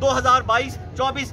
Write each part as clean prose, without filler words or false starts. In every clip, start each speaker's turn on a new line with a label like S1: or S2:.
S1: 2022 24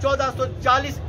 S1: 1440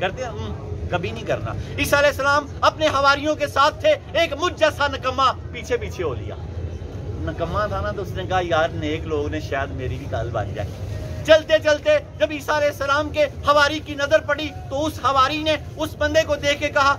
S1: کرتے ہیں؟ کبھی نہیں کرنا. عیسیٰ علیہ السلام اپنے حواریوں کے ساتھ تھے, ایک مجھ جیسا نکما پیچھے پیچھے ہو لیا. نکما تھا نا, تو اس نے کہا یار نیک لوگ نے شاید میری بھی کل بن جائے. چلتے چلتے جب عیسیٰ علیہ السلام کے حواری کی نظر پڑی تو اس حواری نے اس بندے کو دیکھ کے کہا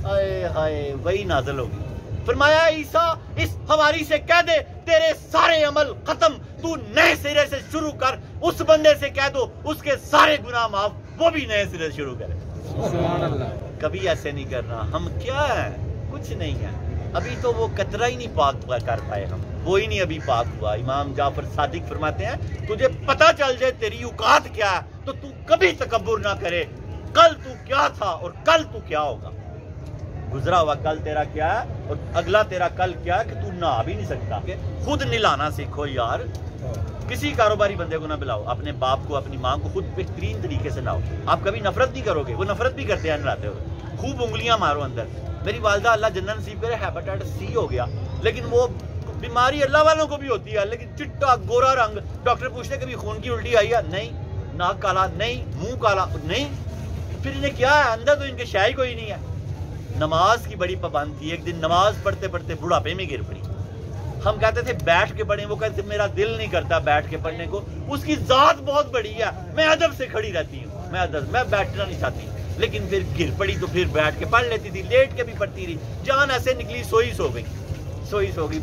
S1: ہائے ہائے وہی نازل ہوگی. فرمایا عیسیٰ اس حواری سے کہہ دے تیرے سارے عمل ختم, تو نئے سرے سے شروع کر. اس بندے سے کہہ دو اس کے سارے گناہ معاف, وہ بھی نئے سرے سے شروع کرے. سبحان اللہ. کبھی ایسے نہیں کرنا. ہم کیا ہیں؟ کچھ نہیں ہے. ابھی تو وہ قطرہ ہی نہیں پاک کر پائے ہم, وہی نہیں ابھی پاک ہوا. امام جعفر صادق فرماتے ہیں تجھے پتہ چل جائے تیری اوقات کیا ہے تو تو کبھی تکبر نہ کرے. کل تو کیا تھا اور کل تو کیا ہوگا. گزرا ہوا کل تیرا کیا ہے اور اگلا تیرا کل کیا ہے کہ تو نہا بھی نہیں سکتا. خود نلانا سیکھو یار. کسی کاروباری بندے کو نہ بلاؤ, اپنے باپ کو اپنی ماں کو خود بہترین طریقے سے نہاؤ. آپ کبھی نفرت نہیں کرو گے, وہ نفرت بھی کرتے ہیں نہلاتے ہوئے. خوب انگلیاں مارو اندر. میری والدہ اللہ جنت نصیب کرے ہیپاٹائٹس سی ہو گیا, لیکن وہ بیماری اللہ والوں کو بھی ہوتی ہے, لیکن چٹا گورا رنگ. ڈاکٹر پوچھتے کبھی خون کی الٹی آئی ہے؟ نہیں. ناک کالا؟ نہیں. منہ کالا؟ نہیں. پھر انہیں کیا ہے؟ اندر تو ان کے شے کوئی نہیں ہے. نماز کی بڑی پابند تھی. ایک دن نماز پڑھتے پڑھتے بڑھاپے میں گر پڑی. ہم کہتے تھے بیٹھ کے پڑھیں, وہ کہتے میرا دل نہیں کرتا بیٹھ کے پڑھنے کو. اس کی ذات بہت بڑی ہے, میں ادب سے کھڑی رہتی ہوں, میں بیٹھنا نہیں چاہتی. لیکن پھر گر پڑی تو پھر بیٹھ کے پڑھ لیتی تھی, لیٹ کے بھی پڑھتی رہی. جان ایسے نکلی سوئی سو گئی.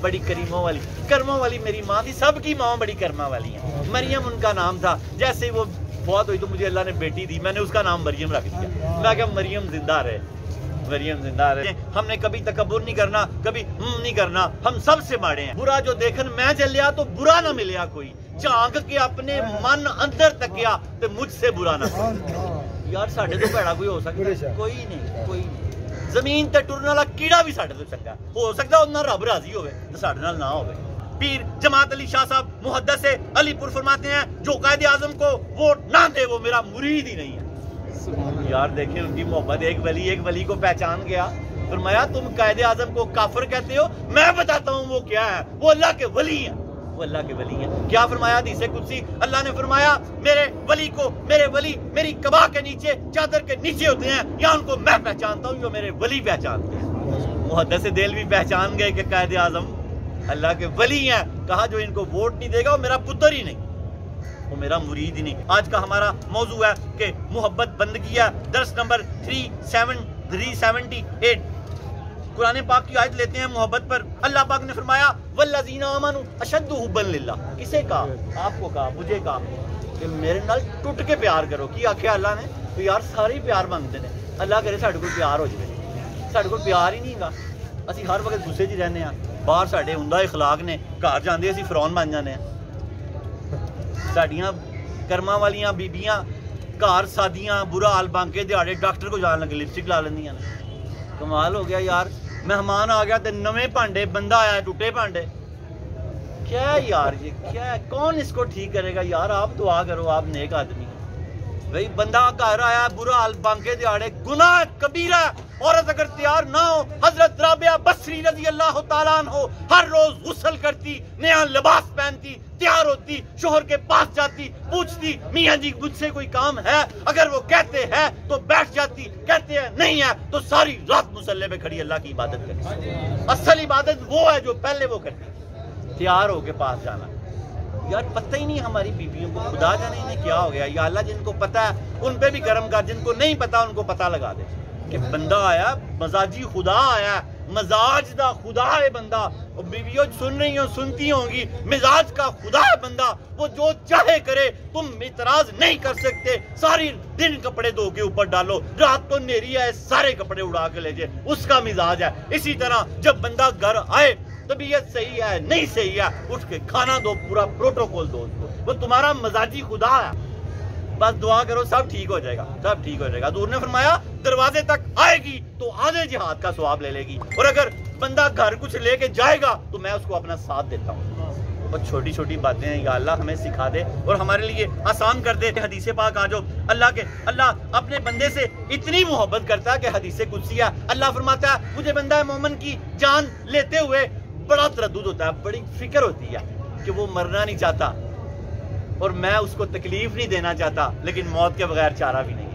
S1: بڑی کریموں والی کرموں والی میری ماں تھی. سب کی ماں بڑی کرماں والی ہیں. مریم ان کا نام تھا. جیسے ہی وہ بہت ہوئی تو مجھے اللہ نے بیٹی دی, میں نے اس کا نام مریم رکھ دیا. میں کہا مریم زندہ رہے, مریم زندہ رہے. ہم نے کبھی تکبر نہیں کرنا, کبھی نہیں کرنا. ہم سب سے ماڑے ہیں. برا جو دیکھن میں چلیا تو برا نہ ملیا کوئی. جھانک کے اپنے من اندر تکیا تو مجھ سے برا نہ. یار ساڈے تو بھڑا کوئی ہو سکتا ہے؟ کوئی نہیں, کوئی نہیں. زمین تے ٹرن والا کیڑا بھی ساڈے تو چنگا ہو سکتا ہے, انہاں رب راضی ہوئے تو ساڈے نال نہ ہوئے. پیر جماعت علی شاہ صاحب محدث علی پور فرماتے ہیں جو قائد اعظم کو ووٹ نہ دے وہ میرا مرید ہی نہیں ہے. یار دیکھیں ان کی محبت. ایک ولی کو پہچان گیا, فرمایا تم قائد اعظم کو کافر کہتے ہو, میں بتاتا ہوں وہ کیا ہے. وہ اللہ کے ولی ہیں, وہ اللہ کے ولی ہیں. کیا فرمایا حدیث قدسی؟ اللہ نے فرمایا میرے ولی کو, میرے ولی میری قبا کے نیچے چادر کے نیچے ہوتے ہیں, یا ان کو میں پہچانتا ہوں یا میرے ولی پہچانتے ہیں. محدث دہلوی پہچان گئے کہ قائد اعظم اللہ کے ولی ہیں. کہا جو ان کو ووٹ نہیں دے گا وہ میرا پتر ہی نہیں, وہ میرا مرید ہی نہیں. آج کا ہمارا موضوع ہے کہ محبت بندگی ہے. درس نمبر 378 قرآن پاک کی آیت لیتے ہیں محبت پر. اللہ پاک نے فرمایا والذین آمنوا اشد حبا للہ. کسے کہا؟ آپ کو کہا, مجھے کہا کہ میرے نال ٹوٹ کے پیار کرو. کی آخیا اللہ نے؟ تو یار سارے پیار مانگتے ہیں. اللہ کرے ساڈے کول پیار ہو جائے. ساڈے کول پیار ہی نہیں گا. اسی ہر وقت غصے چ رہنے ہیں. باہر ساڈے عمدہ اخلاق نے, گھر جاندے اسی فرعون بن جانے ہیں. ساڈیاں کرماں والیاں بیبیاں گھر سادیاں برا حال بانکے دیہڑے ڈاکٹر کو جان لگے لپسٹک لا لیندیاں نے. کمال ہو گیا یار. مہمان آ گیا تے نویں بھانڈے, بندہ آیا ٹوٹے بھانڈے. کیا یار یہ کیا ہے؟ کون اس کو ٹھیک کرے گا یار؟ آپ دعا کرو, آپ نیک آدمی ہیں بھائی. بندہ گھر آیا برا حال بانکے دیہڑے, گناہ کبیرہ. عورت اگر تیار نہ ہو, حضرت رابعہ بصری رضی اللہ تعالیٰ عنہ ہر روز غسل کرتی, نیا لباس پہنتی, تیار ہوتی, شوہر کے پاس جاتی, پوچھتی میاں جی مجھ سے کوئی کام ہے؟ اگر وہ کہتے ہیں تو بیٹھ جاتی, کہتے ہیں نہیں ہے تو ساری رات مصلی پہ کھڑی اللہ کی عبادت کرتی. اصل عبادت وہ ہے جو پہلے وہ کرتی, تیار ہو کے پاس جانا. یار پتہ ہی نہیں ہماری بیویوں کو, خدا جانے انہیں کیا ہو گیا. یا اللہ جن کو پتہ ہے ان پہ بھی کرم کر, جن کو نہیں پتہ ان کو پتہ لگا دے کہ بندہ آیا مزاجی خدا آیا, مزاج دا خدا ہے بندہ. بیویوں سن رہی ہوں, سنتی ہوں گی, مزاج کا خدا ہے بندہ. وہ جو چاہے کرے, تم اعتراض نہیں کر سکتے. ساری دن کپڑے دھو کے اوپر ڈالو, رات کو نیری ہے سارے کپڑے اڑا کے لے جائے, اس کا مزاج ہے. اسی طرح جب بندہ گھر آئے طبیعت صحیح ہے نہیں صحیح ہے, اٹھ کے کھانا دو, پورا پروٹوکول دو. وہ تمہارا مزاجی خدا ہے. بس دعا کرو سب ٹھیک ہو جائے گا, سب ٹھیک ہو جائے گا. حضور نے فرمایا دروازے تک آئے گی تو آدھے جہاد کا ثواب لے لے گی, اور اگر بندہ گھر کچھ لے کے جائے گا تو میں اس کو اپنا ساتھ دیتا ہوں. اور چھوٹی چھوٹی باتیں ہیں, یا اللہ ہمیں سکھا دے اور ہمارے لیے آسان کر دے. حدیث پاک آ جاؤ. اللہ اپنے بندے سے اتنی محبت کرتا ہے کہ حدیث قدسی ہے. اللہ فرماتا ہے مجھے بندہ مومن کی جان لیتے ہوئے بڑا تردد ہوتا ہے, بڑی فکر ہوتی ہے کہ وہ مرنا نہیں چاہتا اور میں اس کو تکلیف نہیں دینا چاہتا, لیکن موت کے بغیر چارہ بھی نہیں ہے.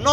S1: 9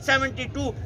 S1: 72।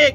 S1: 1,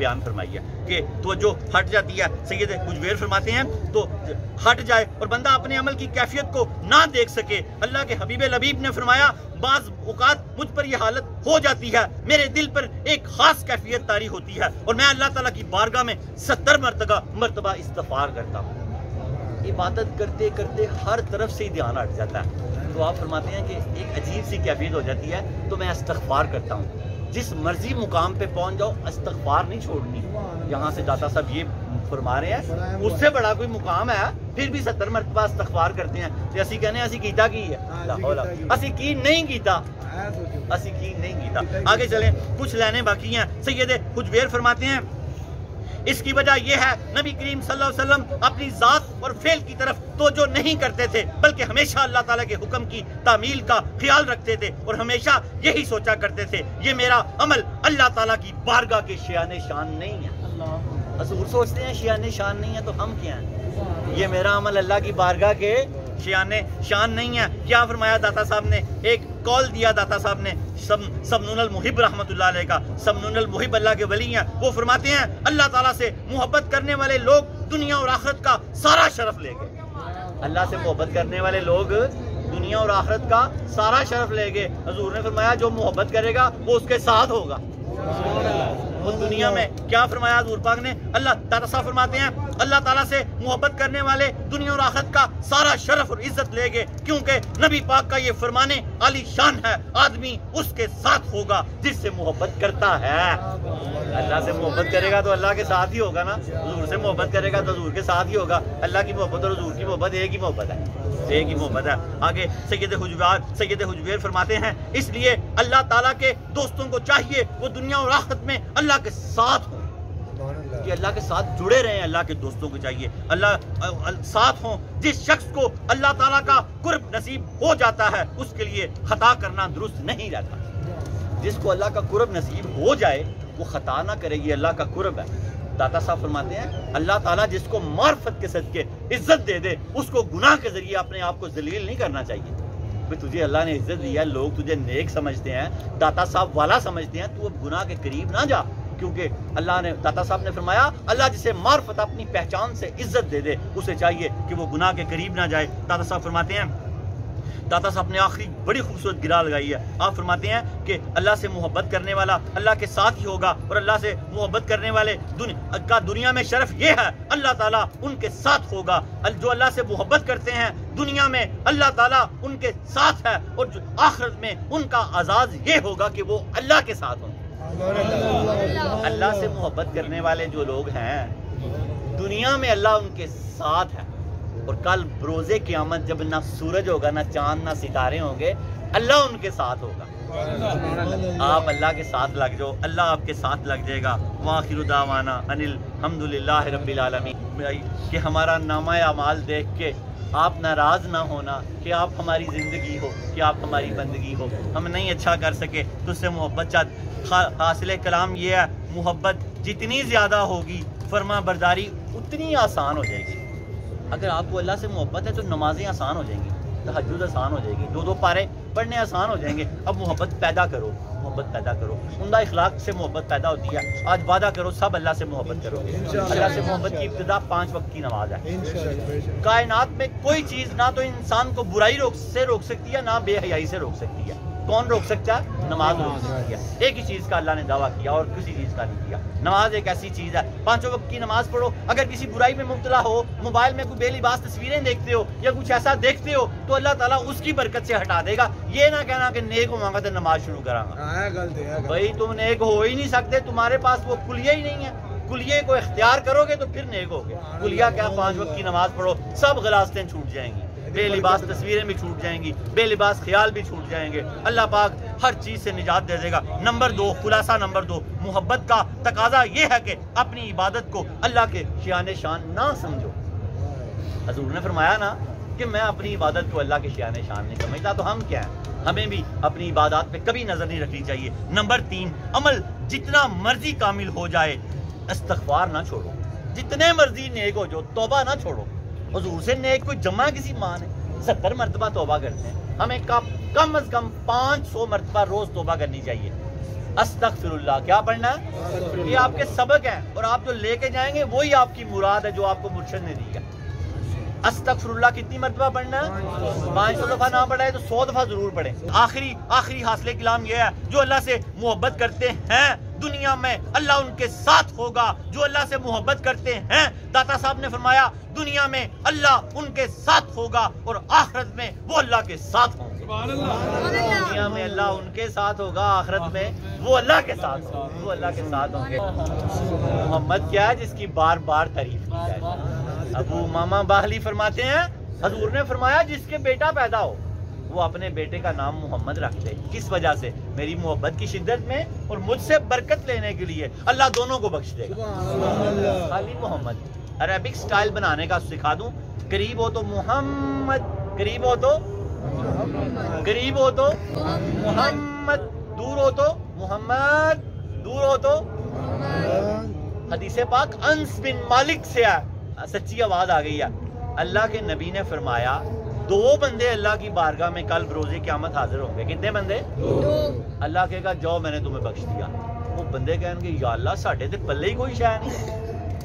S2: بیان فرمائی ہے کہ توجہ ہٹ جاتی ہے. سید حجویر فرماتے ہیں تو ہٹ جائے اور بندہ اپنے عمل کی کیفیت کو نہ دیکھ سکے. اللہ کے حبیب لبیب نے فرمایا بعض اوقات مجھ پر یہ حالت ہو جاتی ہے, میرے دل پر ایک خاص کیفیت طاری ہوتی ہے اور میں اللہ تعالیٰ کی بارگاہ میں 70 مرتبہ استغفار کرتا ہوں. عبادت کرتے کرتے ہر طرف سے ہی دھیان ہٹ جاتا ہے. تو آپ فرماتے ہیں کہ ایک عجیب سی کیفیت ہو جاتی ہے تو میں استغفار کرتا ہوں. جس مرضی مقام پہ پہنچ جاؤ استغفار نہیں چھوڑنی. یہاں سے داتا صاحب یہ فرما رہے ہیں اس سے بڑا کوئی مقام ہے پھر بھی 70 مرتبہ استغفار کرتے ہیں. تو اسی کہنے اسی کیتا کی ہے, اسی کی نہیں کیتا, اسی کی نہیں کیتا. آگے چلیں, کچھ لینے باقی ہیں. سید حجویر فرماتے ہیں اس کی وجہ یہ ہے نبی کریم صلی اللہ علیہ وسلم اپنی ذات اور فعل کی طرف توجہ نہیں کرتے تھے بلکہ ہمیشہ اللہ تعالیٰ کے حکم کی تعمیل کا خیال رکھتے تھے اور ہمیشہ یہی سوچا کرتے تھے یہ میرا عمل اللہ تعالیٰ کی بارگاہ کے شیان شان نہیں ہے. حضور سوچتے ہیں شیان شان نہیں ہے تو ہم کیا ہیں؟ یہ میرا عمل اللہ کی بارگاہ کے شیان شان نہیں ہے. کیا فرمایا داتا صاحب نے, ایک کال دیا داتا صاحب نے سمنون المحب رحمت اللہ علیہ کا. سمنون المحب اللہ کے ولی ہیں, وہ فرماتے ہیں اللہ تعالیٰ سے محبت کرنے والے لوگ دنیا اور آخرت کا سارا شرف لے گئے. اللہ سے محبت کرنے والے لوگ دنیا اور آخرت کا سارا شرف لے گئے. حضور نے فرمایا جو محبت کرے گا وہ اس کے ساتھ ہوگا. وہ دنیا میں کیا فرمایا حضور پاک نے, اللہ داتا صاحب فرماتے ہیں اللہ تعالیٰ سے محبت کرنے والے دنیا اور آخرت کا سارا شرف اور عزت لے گئے کیونکہ نبی پاک کا یہ فرمانے عالی شان ہے آدمی اس کے ساتھ ہوگا جس سے محبت کرتا ہے. اللہ سے محبت کرے گا تو اللہ کے ساتھ ہی ہوگا نا, حضور سے محبت کرے گا تو حضور کے ساتھ ہی ہوگا. اللہ کی محبت اور حضور کی محبت ایک ہی محبت ہے, ایک ہی محبت ہے. آگے سید حجویر فرماتے ہیں اس لیے اللہ تعالیٰ کے دوستوں کو چاہیے وہ دنیا اور آخرت میں اللہ کے ساتھ ہوں, کہ اللہ کے ساتھ جڑے رہیں. اللہ کے دوستوں کو چاہیے اللہ ساتھ ہوں. جس شخص کو اللہ تعالیٰ کا قرب نصیب ہو جاتا ہے اس کے لیے خطا کرنا درست نہیں رہتا. جس کو اللہ کا قرب نصیب ہو جائے وہ خطا نہ کرے, یہ اللہ کا قرب ہے. داتا صاحب فرماتے ہیں اللہ تعالیٰ جس کو معرفت کے صدقے عزت دے دے اس کو گناہ کے ذریعے اپنے آپ کو ذلیل نہیں کرنا چاہیے. تجھے اللہ نے عزت دیا, لوگ تجھے نیک سمجھتے ہیں, داتا صاحب والا سمجھتے ہیں, تو اب گناہ کے قریب نہ جا. کیونکہ اللہ نے داتا صاحب نے فرمایا اللہ جسے معرفت اپنی پہچان سے عزت دے دے اسے چاہیے کہ وہ گناہ کے قریب نہ جائے. داتا صاحب فرماتے ہیں, داتا صاحب نے آخری بڑی خوبصورت گرا لگائی ہے. آپ فرماتے ہیں کہ اللہ سے محبت کرنے والا اللہ کے ساتھ ہی ہوگا اور اللہ سے محبت کرنے والے کا دنیا میں شرف یہ ہے اللہ تعالیٰ ان کے ساتھ ہوگا. جو اللہ سے محبت کرتے ہیں دنیا میں اللہ تعالیٰ ان کے ساتھ ہے اور جو آخرت میں ان کا اعزاز یہ ہوگا کہ وہ اللہ کے ساتھ ہوں. اللہ سے محبت کرنے والے جو لوگ ہیں دنیا میں اللہ ان کے ساتھ ہے اور کل بروز قیامت جب نہ سورج ہوگا نہ چاند نہ ستارے ہوں گے اللہ ان کے ساتھ ہوگا. آپ اللہ کے ساتھ لگ جاؤ, اللہ آپ کے ساتھ لگ جائے گا. وآخر دعوانا ان الحمدللہ رب العالمین. کہ ہمارا نامہ اعمال دیکھ کے آپ ناراض نہ ہونا کہ آپ ہماری زندگی ہو, کہ آپ ہماری بندگی ہو, ہم نہیں اچھا کر سکے تو اس سے محبت چاہتے. حاصل کلام یہ ہے محبت جتنی زیادہ ہوگی فرما برداری اتنی آسان ہو جائے گی. اگر آپ کو اللہ سے محبت ہے تو نمازیں آسان ہو جائیں گی, تہجد آسان ہو جائے گی, 2 پارے پڑھنے آسان ہو جائیں گے. اب محبت پیدا کرو, محبت پیدا کرو. عمدہ اخلاق سے محبت پیدا ہوتی ہے. آج وعدہ کرو سب اللہ سے محبت کرو گے. اللہ سے محبت کی ابتدا 5 وقت کی نماز ہے. کائنات میں کوئی چیز نہ تو انسان کو برائی سے روک سکتی ہے نہ بے حیائی سے روک سکتی ہے. کون روک سکتا ہے؟ نماز روک سکتی ہے. ایک ہی چیز کا اللہ نے دعویٰ کیا اور کسی چیز کا نہیں کیا. نماز ایک ایسی چیز ہے, 5 وقت کی نماز پڑھو. اگر کسی برائی میں مبتلا ہو, موبائل میں کوئی بے لباس تصویریں دیکھتے ہو یا کچھ ایسا دیکھتے ہو تو اللہ تعالیٰ اس کی برکت سے ہٹا دے گا. یہ نہ کہنا کہ نیک ہوں گا تو نماز شروع کراں گا. بھائی تم نیک ہو ہی نہیں سکتے, تمہارے پاس وہ کلیہ ہی نہیں ہے. کلیے کو اختیار کرو گے تو پھر نیک ہوگے. کلیہ کیا, 5 وقت کی نماز پڑھو, سب غلاستیں چھوٹ جائیں گی, بے لباس تصویریں بھی چھوٹ جائیں گی, بے لباس خیال بھی چھوٹ جائیں گے. اللہ پاک ہر چیز سے نجات دے دے گا. نمبر 2, خلاصہ نمبر 2, محبت کا تقاضا یہ ہے کہ اپنی عبادت کو اللہ کے شیان شان نہ سمجھو. حضور نے فرمایا نا کہ میں اپنی عبادت کو اللہ کے شیان شان نہیں سمجھتا, تو ہم کیا ہیں؟ ہمیں بھی اپنی عبادات پہ کبھی نظر نہیں رکھنی چاہیے. نمبر 3, عمل جتنا مرضی کامل ہو جائے استغفار نہ چھوڑو. جتنے مرضی نیک ہو جو توبہ نہ چھوڑو. حضور سے نیک کوئی جمع کسی مان ہے, 70 مرتبہ توبہ کرتے ہیں. ہمیں کم از کم 500 مرتبہ روز توبہ کرنی چاہیے. استغفراللہ. کیا پڑھنا ہے؟ یہ آپ کے سبق ہیں اور آپ جو لے کے جائیں گے وہی آپ کی مراد ہے جو آپ کو مرشد نے دی ہے. استغفراللہ کتنی مرتبہ پڑھنا ہے؟ 500 دفعہ نہ پڑھا ہے تو 100 دفعہ ضرور پڑھیں. آخری حاصل کلام یہ ہے جو اللہ سے محبت کرتے ہیں دنیا میں اللہ ان کے ساتھ ہوگا. جو اللہ سے محبت کرتے ہیں داتا صاحب نے فرمایا دنیا میں اللہ ان کے ساتھ ہوگا اور آخرت میں وہ اللہ کے ساتھ ہوں گے. دنیا میں اللہ ان کے ساتھ ہوگا, آخرت میں وہ اللہ کے ساتھ ہوں گے, وہ اللہ کے ساتھ ہوں گے. محمد کیا ہے جس کی بار بار تعریف کی جائے. ابو امامہ باہلی فرماتے ہیں حضور نے فرمایا جس کے بیٹا پیدا ہو وہ اپنے بیٹے کا نام محمد رکھ دے. کس وجہ سے؟ میری محبت کی شدت میں اور مجھ سے برکت لینے کے لیے. اللہ دونوں کو بخش دے گا. خالی محمد. عربک سٹائل بنانے کا سکھا دوں. قریب ہو تو محمد, قریب ہو تو قریب ہو تو محمد, دور ہو تو محمد, دور ہو تو. حدیث پاک انس بن مالک سے ہے, سچی آواز آ گئی ہے. اللہ کے نبی نے فرمایا 2 بندے اللہ کی بارگاہ میں کل بروز قیامت حاضر ہوں گے. کتنے بندے؟ 2. اللہ کہے گا جاؤ میں نے تمہیں بخش دیا. وہ بندے کہیں گے یا اللہ ساڈے تے پلے ہی کوئی شے نہیں,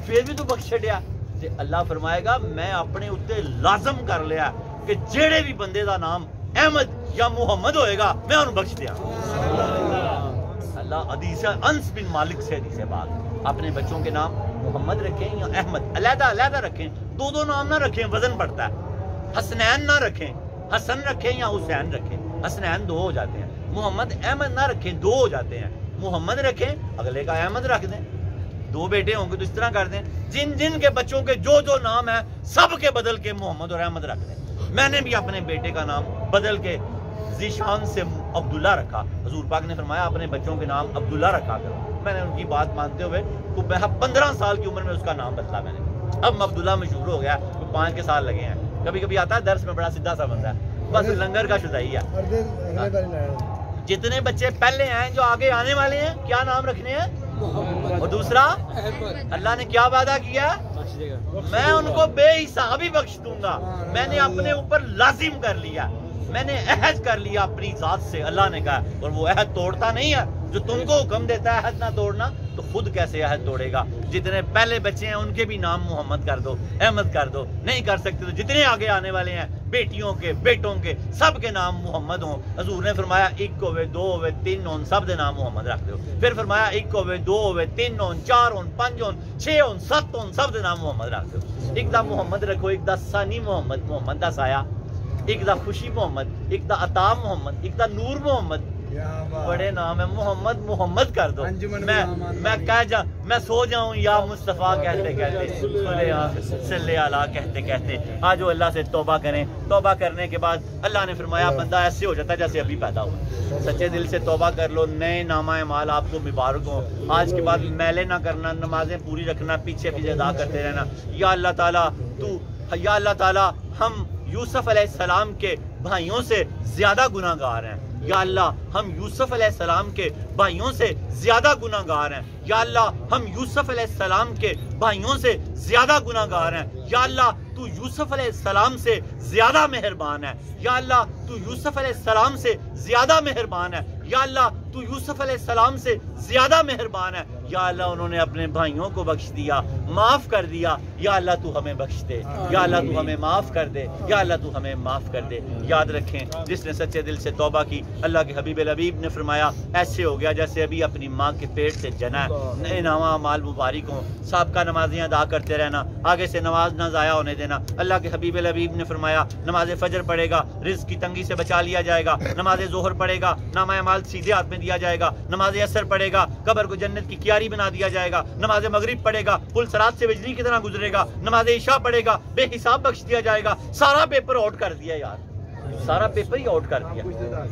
S2: پھر بھی تو بخش چھڈیا. تے اللہ فرمائے گا میں اپنے اوتے لازم کر لیا کہ جیڑے بھی بندے دا نام احمد یا محمد ہوئے گا میں انہوں بخش دیا. اللہ حدیث انس بن مالک سے حدیث بات. اپنے بچوں کے نام محمد رکھیں یا احمد, علیحدہ رکھیں. 2 نام نہ رکھیں, وزن پڑتا ہے. حسنین نہ رکھیں, حسن رکھیں یا حسین رکھیں. حسنین 2 ہو جاتے ہیں. محمد احمد نہ رکھیں, 2 ہو جاتے ہیں. محمد رکھیں, اگلے کا احمد رکھ دیں. 2 بیٹے ہوں گے تو اس طرح کر دیں. جن کے بچوں کے جو نام ہیں سب کے بدل کے محمد اور احمد رکھ دیں. میں نے بھی اپنے بیٹے کا نام بدل کے ذیشان سے عبداللہ رکھا. حضور پاک نے فرمایا اپنے بچوں کے نام عبداللہ رکھا کرو. میں نے ان کی بات مانتے ہوئے 15 سال کی عمر میں اس کا نام بدلا میں نے. اب عبداللہ مشہور ہو گیا, 5 کے سال لگے ہیں. کبھی آتا ہے درس میں بڑا سیدھا سا بندہ ہے, بس لنگر کا شدائی ہے. جتنے بچے پہلے ہیں جو آگے آنے والے ہیں کیا نام رکھنے ہیں؟ اور دوسرا اللہ نے کیا وعدہ کیا؟ میں ان کو بے حسابی بخش دوں گا. میں نے اپنے اوپر لازم کر لیا, میں نے عہد کر لیا اپنی ذات سے. اللہ نے کہا, اور وہ عہد توڑتا نہیں ہے. جو تم کو حکم دیتا ہے عہد نہ توڑنا تو خود کیسے عہد توڑے گا؟ جتنے پہلے بچے ہیں ان کے بھی نام محمد کر دو, احمد کر دو. نہیں کر سکتے تو جتنے آگے آنے والے ہیں بیٹیوں کے بیٹوں کے سب کے نام محمد ہوں. حضور نے فرمایا 1 ہوئے 2 ہوئے 3 ہون سب دے نام محمد رکھ دو. پھر فرمایا 1 ہوئے 2 ہوئے 3 ہون 4 ہون 5 ہون 6 ہون 7 ہون سب دے نام محمد رکھ دو. ایک دا محمد رکھو, ایک دا ثانی محمد, محمد دا سایہ, ایک دا خوشی محمد, ایک دا عطا محمد, ایک دا نور محمد. بڑے نام ہے. محمد کر دو. میں سو جاؤں یا مصطفیٰ کہتے صلی اللہ کہتے آجو اللہ سے توبہ کریں. توبہ کرنے کے بعد اللہ نے فرمایا بندہ ایسے ہو جاتا ہے جیسے ابھی پیدا ہوا. سچے دل سے توبہ کر لو, نئے نامہ اعمال آپ کو مبارک ہوں. آج کے بعد میلے نہ کرنا, نمازیں پوری رکھنا, پیچھے ادا کرتے رہنا. یا اللہ تعالیٰ ہم یوسف علیہ السلام کے بھائیوں سے زیادہ گناہ گار ہیں. یا اللہ ہم یوسف علیہ السلام کے بھائیوں سے زیادہ گناہ گار ہیں. یا اللہ ہم یوسف علیہ السلام کے بھائیوں سے زیادہ گناہ گار ہیں. یا اللہ تو یوسف علیہ السلام سے زیادہ مہربان ہے. یا اللہ تو یوسف علیہ السلام سے زیادہ مہربان ہے. یا اللہ تو یوسف علیہ السلام سے زیادہ مہربان ہے. یا اللہ انہوں نے اپنے بھائیوں کو بخش دیا, معاف کر دیا. یا اللہ تو ہمیں بخش دے. یا اللہ تو ہمیں معاف کر دے. یا اللہ تو ہمیں معاف کر دے. یاد رکھیں جس نے سچے دل سے توبہ کی اللہ کے حبیب لبیب نے فرمایا ایسے ہو گیا جیسے ابھی اپنی ماں کے پیٹ سے جنا ہے. نئے نامہ مال مبارک ہوں. سابقہ نمازیں ادا کرتے رہنا, آگے سے نماز نہ ضائع ہونے دینا. اللہ کے حبیب لبیب نے فرمایا نماز فجر پڑھے گا رزق کی تنگی سے بچا لیا جائے گا. نماز ظہر پڑھے گا نامہ اعمال سیدھے ہاتھ میں دیا جائے گا. نماز عصر پڑھے گا قبر کو جنت کی کیاری بنا دیا جائے گا. نماز مغرب پڑھے گا پل صراط سے بجلی کی طرح گزرے گا. نماز عشاء پڑھے گا بے حساب بخش دیا جائے گا. سارا پیپر آؤٹ کر دیا یار, سارا پیپر ہی آؤٹ کر دیا,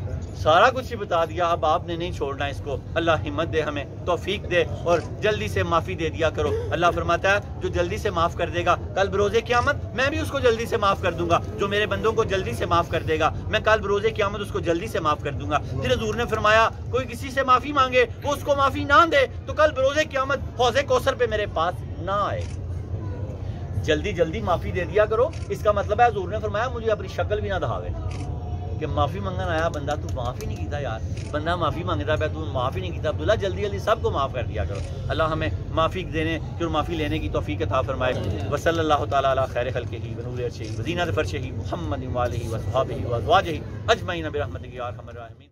S2: سارا کچھ ہی بتا دیا. اب آپ نے نہیں چھوڑنا اس کو. اللہ ہمت دے, ہمیں توفیق دے اور جلدی سے معافی دے دیا کرو. اللہ فرماتا ہے جو جلدی سے معاف کر دے گا کل بروز قیامت میں بھی اس کو جلدی سے معاف کر دوں گا. جو میرے بندوں کو جلدی سے معاف کر دے گا میں کل بروز قیامت اس کو جلدی سے معاف کر دوں گا. پھر حضور نے فرمایا کوئی کسی سے معافی مانگے وہ اس کو معافی نہ دے تو کل بروز قیامت حوض کوثر پہ میرے پاس نہ آئے. جلدی معافی دے دیا کرو. اس کا مطلب ہے حضور نے فرمایا مجھے اپنی شکل بھی نہ دکھاوے.
S1: کہ معافی منگن آیا بندہ تو معافی نہیں کیتا یار, بندہ معافی مانگتا پہ تو معافی نہیں کیتا. عبداللہ جلدی جلدی سب کو معاف کر دیا کرو. اللہ ہمیں معافی دینے اور معافی لینے کی توفیق عطا فرمائے. وصلی اللہ تعالیٰ علی خیر خلقہ ونور عرشہ وزینت فرشہ محمد وآلہ وصحبہ وازواجہ اجمعین برحمتک یا ارحم الراحمین.